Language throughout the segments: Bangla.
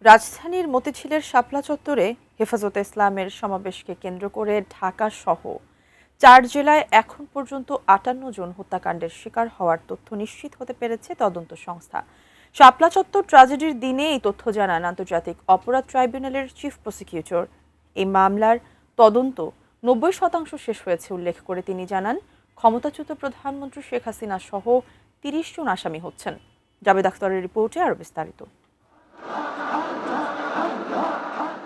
রাজধানীর মতিঝিলের শাপলা চত্বরে হেফাজতে ইসলামের সমাবেশকে কেন্দ্র করে ঢাকা সহ 4 জেলায় এখন পর্যন্ত 58 জন হত্যাকাণ্ডের শিকার হওয়ার তথ্য নিশ্চিত হতে পেরেছে তদন্ত সংস্থা। শাপলা চত্বর ট্র্যাজেডির দিনে এই তথ্য জানান আন্তর্জাতিক অপরাধ ট্রাইব্যুনালের চিফ প্রসিকিউটর। এই মামলার তদন্ত 90% শেষ হয়েছে উল্লেখ করে তিনি জানান, ক্ষমতাচ্যুত প্রধানমন্ত্রী শেখ হাসিনা সহ 30 জন আসামি হচ্ছেন। জাবেদ আখতারের রিপোর্টে আরও বিস্তারিত।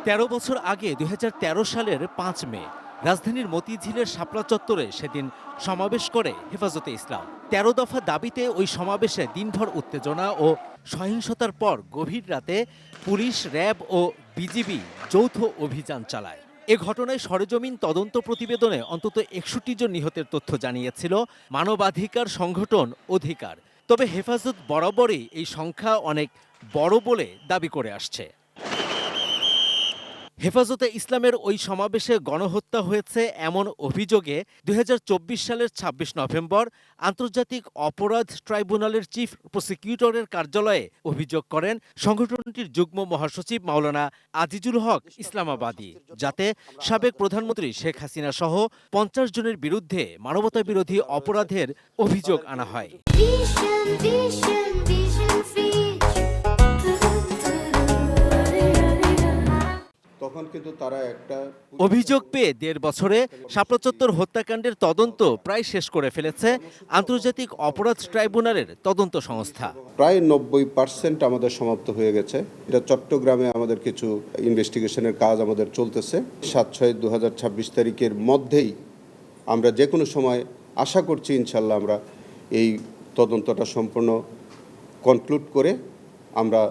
১৩ বছর আগে ২০১৩ সালের ৫ মে রাজধানীর মতিঝিলের শাপলা চত্বরে সেদিন সমাবেশ করে হেফাজতে ইসলাম। ১৩ দফা দাবিতে ওই সমাবেশে দিনভর উত্তেজনা ও সহিংসতার পর গভীর রাতে পুলিশ, র্যাব ও বিজিবি যৌথ অভিযান চালায়। এ ঘটনায় সরেজমিন তদন্ত প্রতিবেদনে অন্তত ৬১ জন নিহতের তথ্য জানিয়েছিল মানবাধিকার সংগঠন অধিকার। তবে হেফাজত বরাবরই এই সংখ্যা অনেক বড় বলে দাবি করে আসছে। হেফাজতে ইসলামের ওই সমাবেশে গণহত্যা হয়েছে এমন অভিযোগে ২০২৪ সালের ২৬ নভেম্বর আন্তর্জাতিক অপরাধ ট্রাইব্যুনালের চিফ প্রসিকিউটরের কার্যালয়ে অভিযোগ করেন সংগঠনটির যুগ্ম মহাসচিব মাওলানা আজিজুল হক ইসলামাবাদী, যাতে সাবেক প্রধানমন্ত্রী শেখ হাসিনা সহ ৫০ জনের বিরুদ্ধে মানবতাবিরোধী অপরাধের অভিযোগ আনা হয়। অভিযোগ পেয়ে ১.৫ বছরে শাপলা চত্বর হত্যাকাণ্ডের তদন্ত প্রায় শেষ করে ফেলেছে আন্তর্জাতিক অপরাধ ট্রাইব্যুনালের তদন্ত সংস্থা। প্রায় ৯০% আমাদের সমাপ্ত হয়ে গেছে। এটা চট্টগ্রামে আমাদের কিছু ইনভেস্টিগেশনের কাজ আমাদের চলতেছে। ৭/৬/২০২৬ তারিখের মধ্যেই আমরা যে কোনো সময় আশা করছি ইনশাল্লাহ আমরা এই তদন্তটা সম্পূর্ণ কনক্লুড করে আমরা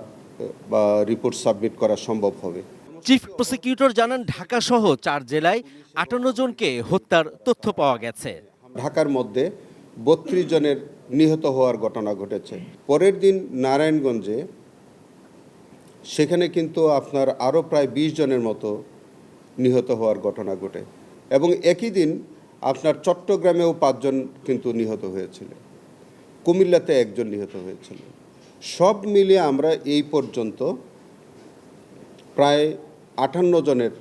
রিপোর্ট সাবমিট করা সম্ভব হবে। চিফ প্রসিকিউটর জানান, ঢাকা সহ 4 জেলায় 58 জনকে হত্যার তথ্য পাওয়া গেছে। ঢাকার মধ্যে 32 জনের নিহত হওয়ার ঘটনা ঘটেছে। পরের দিন নারায়ণগঞ্জে সেখানে কিন্তু আপনার আরও প্রায় 20 জনের মতো নিহত হওয়ার ঘটনা ঘটে এবং একই দিন আপনার চট্টগ্রামেও 5 জন কিন্তু নিহত হয়েছিল, কুমিল্লাতে 1 জন নিহত হয়েছিল। সব মিলিয়ে আমরা এই পর্যন্ত প্রায় 58 জনের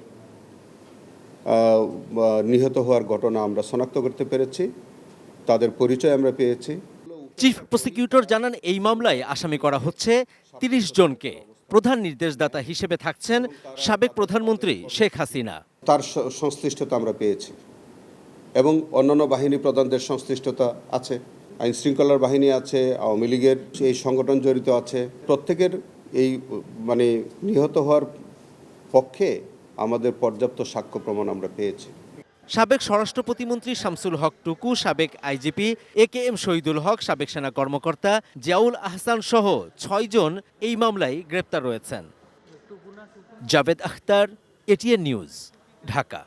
নিহত হওয়ার ঘটনা আমরা শনাক্ত করতে পেরেছি, তাদের পরিচয় আমরা পেয়েছি। চিফ প্রসিকিউটর জানান, এই মামলায় আসামি করা হচ্ছে 30 জনকে। প্রধান নির্দেশদাতা হিসেবে থাকছেন সাবেক প্রধানমন্ত্রী শেখ হাসিনা। তার সংশ্লিষ্টতা আমরা পেয়েছি এবং অন্যান্য বাহিনী প্রধানদের সংশ্লিষ্টতা আছে, আইন শৃঙ্খলার বাহিনী আছে, আওয়ামী লীগের এই সংগঠন জড়িত আছে। প্রত্যেকের এই নিহত হওয়ার পক্ষে আমাদের পর্যাপ্ত সাক্ষ্য প্রমাণ আমরা পেয়েছি। সাবেক স্বরাষ্ট্র প্রতিমন্ত্রী শামসুল হক টুকু, সাবেক আইজিপি AKM শহীদুল হক, সাবেক সেনা কর্মকর্তা জিয়াউল আহসান সহ 6 জন এই মামলায় গ্রেপ্তার রয়েছেন। Javed Akhtar, ATN news, Dhaka.